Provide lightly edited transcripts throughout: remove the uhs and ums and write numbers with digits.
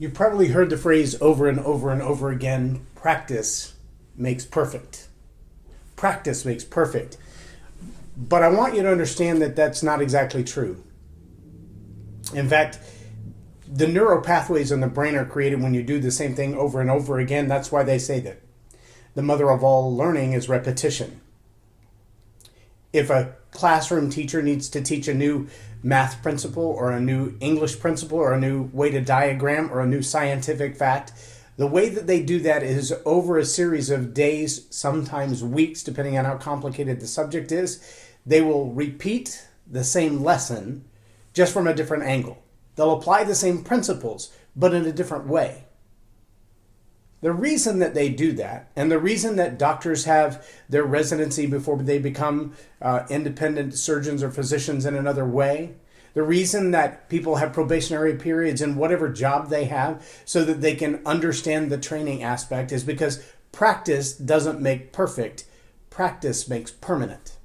You probably heard the phrase over and over and over again, practice makes perfect. Practice makes perfect. But I want you to understand that that's not exactly true. In fact, the neural pathways in the brain are created when you do the same thing over and over again. That's why they say that the mother of all learning is repetition. If a classroom teacher needs to teach a new math principle or a new English principle or a new way to diagram or a new scientific fact, the way that they do that is over a series of days, sometimes weeks, depending on how complicated the subject is. They will repeat the same lesson just from a different angle. They'll apply the same principles, but in a different way. The reason that they do that, and the reason that doctors have their residency before they become independent surgeons or physicians in another way, the reason that people have probationary periods in whatever job they have so that they can understand the training aspect, is because practice doesn't make perfect. Practice makes permanent.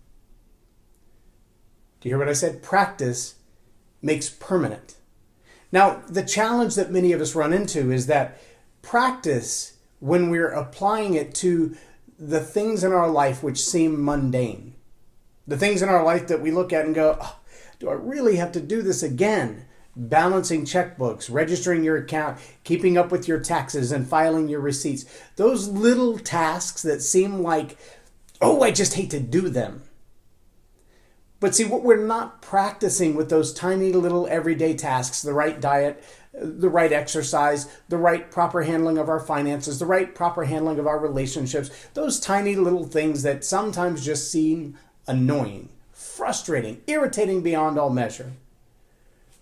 Do you hear what I said? Practice makes permanent. Now, the challenge that many of us run into is that practice, when we're applying it to the things in our life which seem mundane, the things in our life that we look at and go, oh, do I really have to do this again? Balancing checkbooks, registering your account, keeping up with your taxes and filing your receipts. Those little tasks that seem like, oh, I just hate to do them. But see, what we're not practicing with those tiny little everyday tasks, the right diet, the right exercise, the right proper handling of our finances, the right proper handling of our relationships, those tiny little things that sometimes just seem annoying, frustrating, irritating beyond all measure.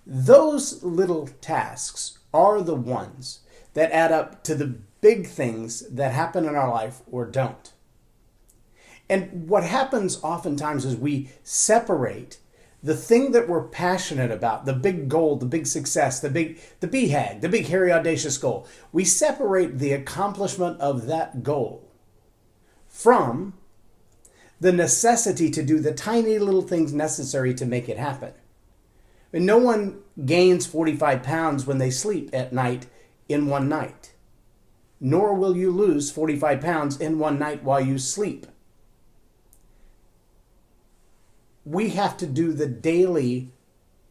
Those little tasks are the ones that add up to the big things that happen in our life or don't. And what happens oftentimes is we separate the thing that we're passionate about, the big goal, the big success, the BHAG, the big, hairy, audacious goal. We separate the accomplishment of that goal from the necessity to do the tiny little things necessary to make it happen. And no one gains 45 pounds when they sleep at night in one night, nor will you lose 45 pounds in one night while you sleep. We have to do the daily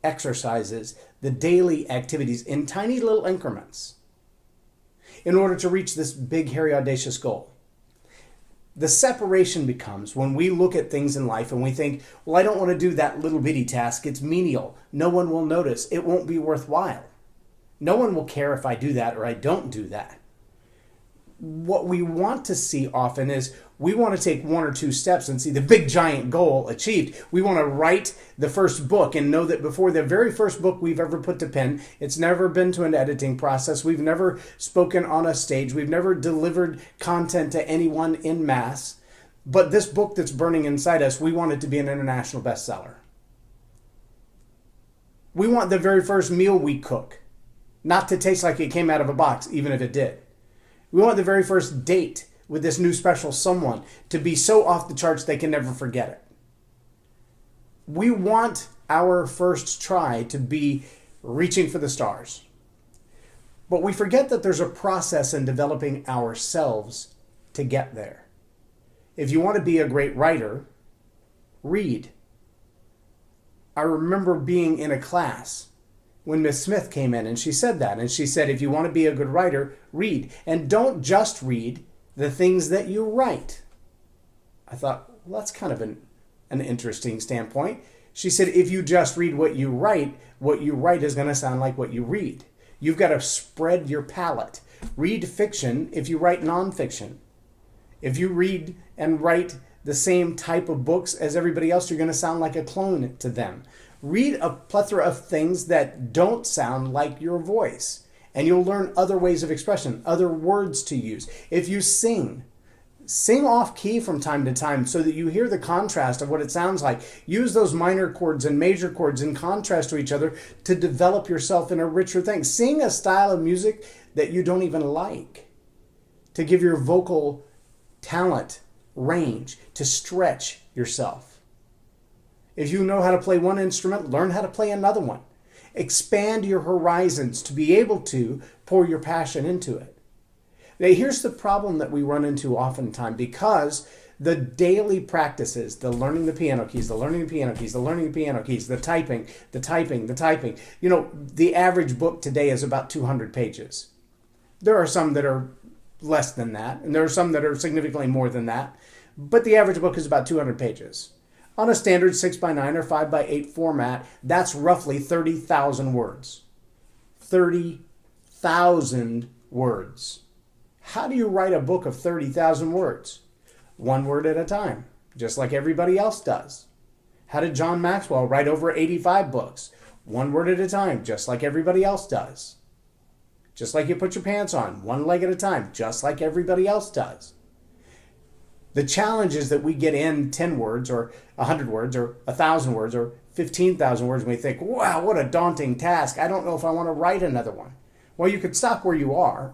exercises, the daily activities in tiny little increments in order to reach this big, hairy, audacious goal. The separation becomes when we look at things in life and we think, well, I don't want to do that little bitty task. It's menial. No one will notice. It won't be worthwhile. No one will care if I do that or I don't do that. What we want to see often is we want to take one or two steps and see the big giant goal achieved. We want to write the first book and know that before the very first book we've ever put to pen, it's never been to an editing process. We've never spoken on a stage. We've never delivered content to anyone in mass. But this book that's burning inside us, we want it to be an international bestseller. We want the very first meal we cook not to taste like it came out of a box, even if it did. We want the very first date with this new special someone to be so off the charts they can never forget it. We want our first try to be reaching for the stars. But we forget that there's a process in developing ourselves to get there. If you want to be a great writer, read. I remember being in a class when Miss Smith came in and she said that. And she said, if you want to be a good writer, read. And don't just read the things that you write. I thought, well, that's kind of an interesting standpoint. She said, if you just read what you write is going to sound like what you read. You've got to spread your palette. Read fiction if you write nonfiction. If you read and write the same type of books as everybody else, you're going to sound like a clone to them. Read a plethora of things that don't sound like your voice, and you'll learn other ways of expression, other words to use. If you sing off key from time to time so that you hear the contrast of what it sounds like. Use those minor chords and major chords in contrast to each other to develop yourself in a richer thing. Sing a style of music that you don't even like, to give your vocal talent range, to stretch yourself. If you know how to play one instrument, learn how to play another one. Expand your horizons to be able to pour your passion into it. Now, here's the problem that we run into oftentimes, because the daily practices, the learning the piano keys, the learning the piano keys, the learning the piano keys, the typing, the average book today is about 200 pages. There are some that are less than that, and there are some that are significantly more than that, but the average book is about 200 pages. On a standard 6x9 or 5x8 format, that's roughly 30,000 words. 30,000 words. How do you write a book of 30,000 words? One word at a time, just like everybody else does. How did John Maxwell write over 85 books? One word at a time, just like everybody else does. Just like you put your pants on, one leg at a time, just like everybody else does. The challenge is that we get in 10 words or 100 words or 1,000 words or 15,000 words and we think, wow, what a daunting task. I don't know if I want to write another one. Well, you could stop where you are,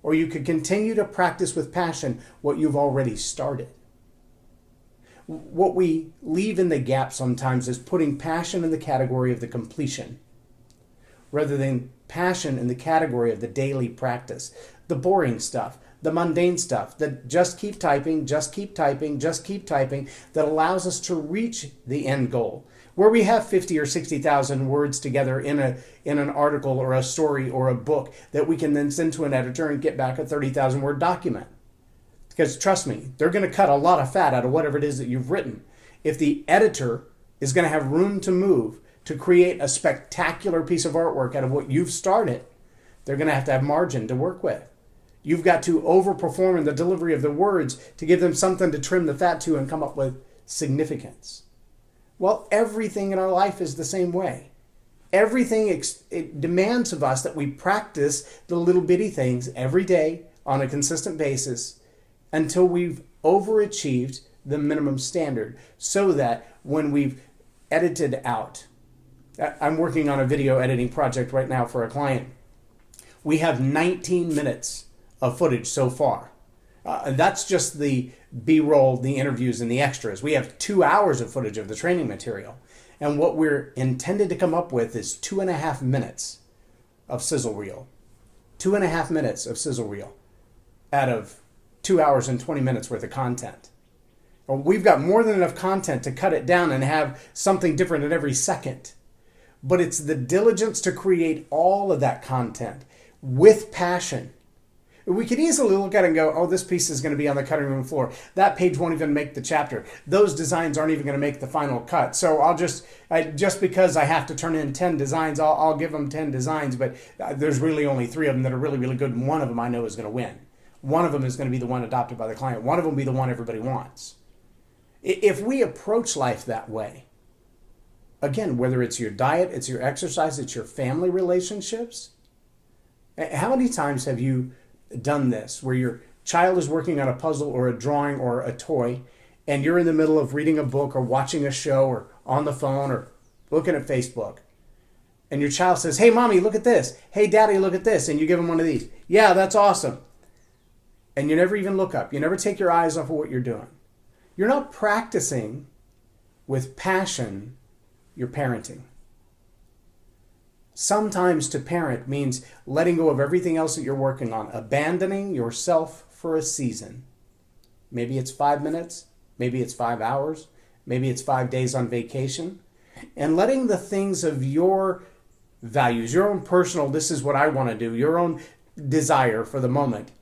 or you could continue to practice with passion what you've already started. What we leave in the gap sometimes is putting passion in the category of the completion, rather than passion in the category of the daily practice, the boring stuff, the mundane stuff, that just keep typing, just keep typing, just keep typing, that allows us to reach the end goal, where we have 50 or 60,000 words together in an article or a story or a book that we can then send to an editor and get back a 30,000 word document. Because trust me, they're going to cut a lot of fat out of whatever it is that you've written. If the editor is going to have room to move to create a spectacular piece of artwork out of what you've started, they're going to have margin to work with. You've got to overperform in the delivery of the words to give them something to trim the fat to and come up with significance. Well, everything in our life is the same way. Everything it demands of us that we practice the little bitty things every day on a consistent basis until we've overachieved the minimum standard, so that when we've edited out, I'm working on a video editing project right now for a client. We have 19 minutes of footage so far. That's just the B-roll, the interviews, and the extras. We have 2 hours of footage of the training material. And what we're intended to come up with is 2.5 minutes of sizzle reel. 2.5 minutes of sizzle reel out of 2 hours and 20 minutes worth of content. Well, we've got more than enough content to cut it down and have something different at every second. But it's the diligence to create all of that content with passion. We could easily look at it and go, oh, this piece is going to be on the cutting room floor. That page won't even make the chapter. Those designs aren't even going to make the final cut. So I'll just because I have to turn in 10 designs, I'll give them 10 designs, but there's really only 3 of them that are really, really good, and one of them I know is going to win. One of them is going to be the one adopted by the client. One of them will be the one everybody wants. If we approach life that way, again, whether it's your diet, it's your exercise, it's your family relationships, how many times have you done this where your child is working on a puzzle or a drawing or a toy, and you're in the middle of reading a book or watching a show or on the phone or looking at Facebook, and your child says, hey mommy, look at this, hey daddy, look at this, and you give them one of these. Yeah, that's awesome. And you never even look up. You never take your eyes off of what you're doing. You're not practicing with passion, you're parenting. Sometimes to parent means letting go of everything else that you're working on, abandoning yourself for a season. Maybe it's 5 minutes, maybe it's 5 hours, maybe it's 5 days on vacation, and letting the things of your values, your own personal, this is what I want to do, your own desire for the moment,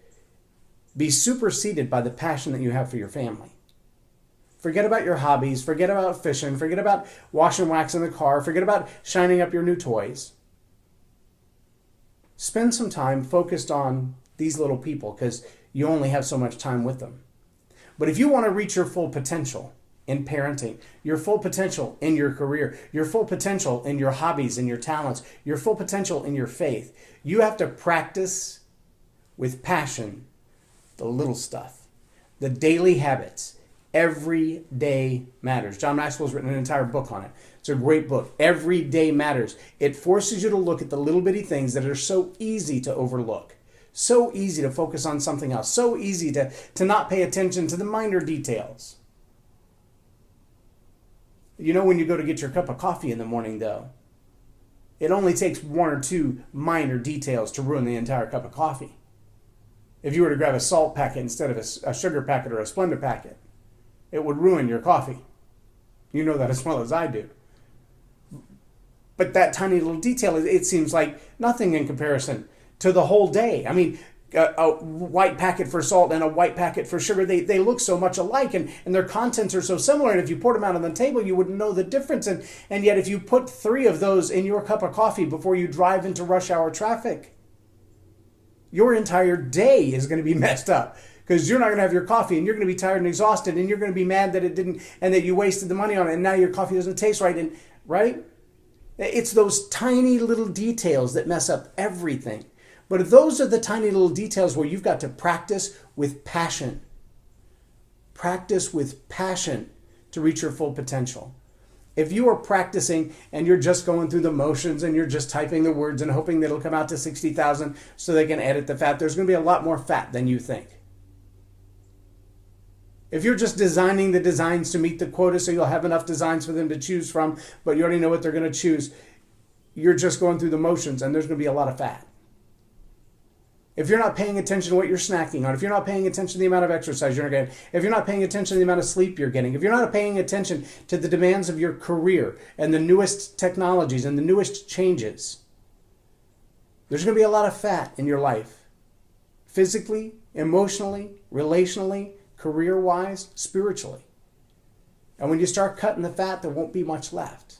be superseded by the passion that you have for your family. Forget about your hobbies, forget about fishing, forget about wash and wax in the car, forget about shining up your new toys. Spend some time focused on these little people, because you only have so much time with them. But if you want to reach your full potential in parenting, your full potential in your career, your full potential in your hobbies and your talents, your full potential in your faith, you have to practice with passion the little stuff, the daily habits. Every day matters. John Maxwell's written an entire book on it. It's a great book. Every day matters. It forces you to look at the little bitty things that are so easy to overlook. So easy to focus on something else. So easy to not pay attention to the minor details. You know, when you go to get your cup of coffee in the morning, though, It only takes one or two minor details to ruin the entire cup of coffee. If you were to grab a salt packet instead of a sugar packet or a Splenda packet, it would ruin your coffee. You know that as well as I do. But that tiny little detail, it seems like nothing in comparison to the whole day. I mean, a white packet for salt and a white packet for sugar, they look so much alike, and their contents are so similar. And if you poured them out on the table, you wouldn't know the difference. And yet if you put 3 of those in your cup of coffee before you drive into rush hour traffic, your entire day is going to be messed up, because you're not going to have your coffee, and you're going to be tired and exhausted, and you're going to be mad that it didn't, and that you wasted the money on it, and now your coffee doesn't taste right. And right? It's those tiny little details that mess up everything. But those are the tiny little details where you've got to practice with passion. Practice with passion to reach your full potential. If you are practicing and you're just going through the motions and you're just typing the words and hoping that it'll come out to 60,000 so they can edit the fat, there's going to be a lot more fat than you think. If you're just designing the designs to meet the quota so you'll have enough designs for them to choose from, but you already know what they're going to choose, you're just going through the motions, and there's going to be a lot of fat. If you're not paying attention to what you're snacking on, if you're not paying attention to the amount of exercise you're getting, if you're not paying attention to the amount of sleep you're getting, if you're not paying attention to the demands of your career and the newest technologies and the newest changes, there's going to be a lot of fat in your life. Physically, emotionally, relationally, career-wise, spiritually. And when you start cutting the fat, there won't be much left.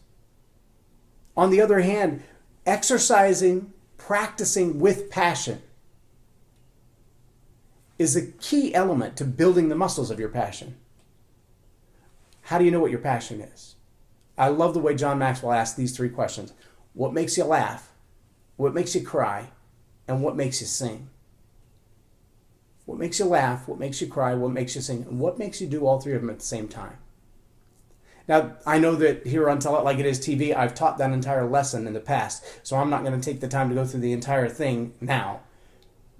On the other hand, exercising, practicing with passion is a key element to building the muscles of your passion. How do you know what your passion is? I love the way John Maxwell asked these 3 questions. What makes you laugh? What makes you cry? And what makes you sing? What makes you laugh? What makes you cry? What makes you sing? And what makes you do all 3 of them at the same time? Now, I know that here on Tell It Like It Is TV, I've taught that entire lesson in the past, so I'm not going to take the time to go through the entire thing now.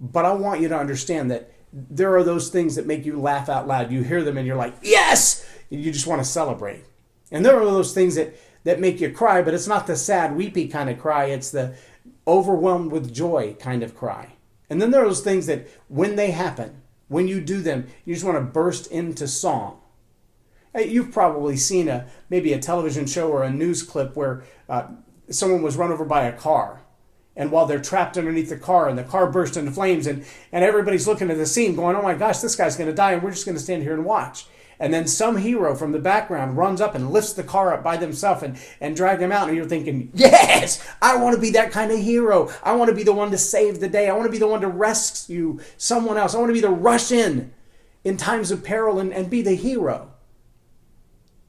But I want you to understand that there are those things that make you laugh out loud. You hear them and you're like, yes! You just want to celebrate. And there are those things that make you cry, but it's not the sad, weepy kind of cry. It's the overwhelmed with joy kind of cry. And then there are those things that when they happen, when you do them, you just want to burst into song. You've probably seen maybe a television show or a news clip where someone was run over by a car. And while they're trapped underneath the car and the car burst into flames and everybody's looking at the scene going, oh my gosh, this guy's going to die and we're just going to stand here and watch. And then some hero from the background runs up and lifts the car up by themselves and drag them out. And you're thinking, yes, I want to be that kind of hero. I want to be the one to save the day. I want to be the one to rescue someone else. I want to be the rush in times of peril and be the hero.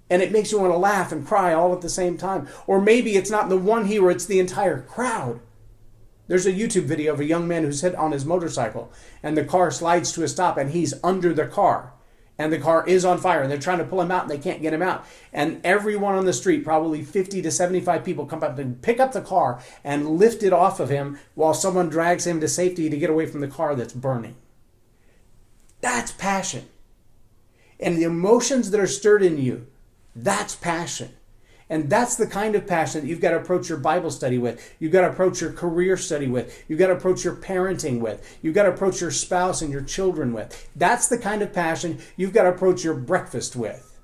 And it makes you want to laugh and cry all at the same time. Or maybe it's not the one hero, it's the entire crowd. There's a YouTube video of a young man who's hit on his motorcycle and the car slides to a stop and he's under the car. And the car is on fire and they're trying to pull him out and they can't get him out. And everyone on the street, probably 50 to 75 people, come up and pick up the car and lift it off of him while someone drags him to safety to get away from the car that's burning. That's passion. And the emotions that are stirred in you, that's passion. And that's the kind of passion that you've got to approach your Bible study with. You've got to approach your career study with. You've got to approach your parenting with. You've got to approach your spouse and your children with. That's the kind of passion you've got to approach your breakfast with.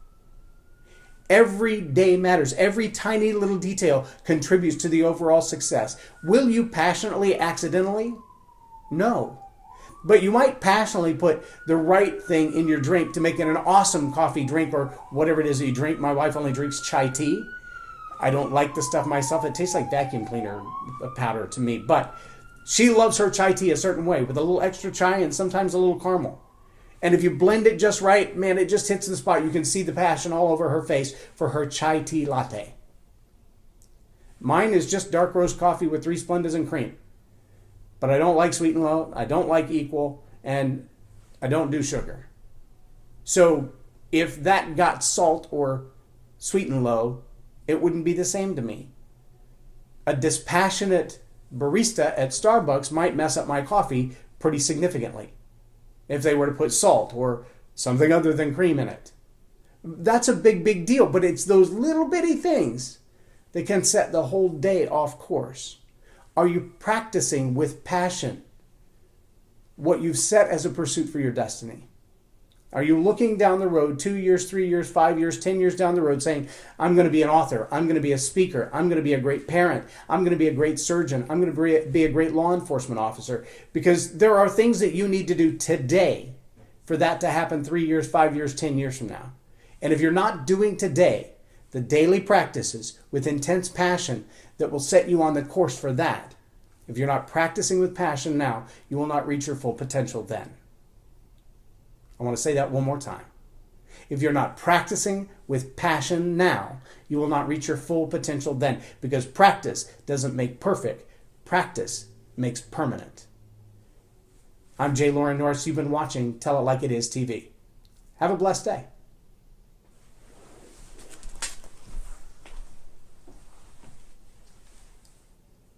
Every day matters. Every tiny little detail contributes to the overall success. Will you passionately accidentally? No. But you might passionately put the right thing in your drink to make it an awesome coffee drink or whatever it is that you drink. My wife only drinks chai tea. I don't like the stuff myself. It tastes like vacuum cleaner powder to me. But she loves her chai tea a certain way with a little extra chai and sometimes a little caramel. And if you blend it just right, man, it just hits the spot. You can see the passion all over her face for her chai tea latte. Mine is just dark roast coffee with 3 Splendas and cream. But I don't like sweet and low, I don't like equal, and I don't do sugar. So if that got salt or sweet and low, it wouldn't be the same to me. A dispassionate barista at Starbucks might mess up my coffee pretty significantly if they were to put salt or something other than cream in it. That's a big, big deal, but it's those little bitty things that can set the whole day off course. Are you practicing with passion what you've set as a pursuit for your destiny? Are you looking down the road 2 years, 3 years, 5 years, 10 years down the road saying, I'm going to be an author, I'm going to be a speaker, I'm going to be a great parent, I'm going to be a great surgeon, I'm going to be a great law enforcement officer? Because there are things that you need to do today for that to happen 3 years, 5 years, 10 years from now. And if you're not doing today the daily practices with intense passion that will set you on the course for that, if you're not practicing with passion now, you will not reach your full potential then. I want to say that one more time. If you're not practicing with passion now, you will not reach your full potential then, because practice doesn't make perfect. Practice makes permanent. I'm J. Loren Norris. You've been watching Tell It Like It Is TV. Have a blessed day.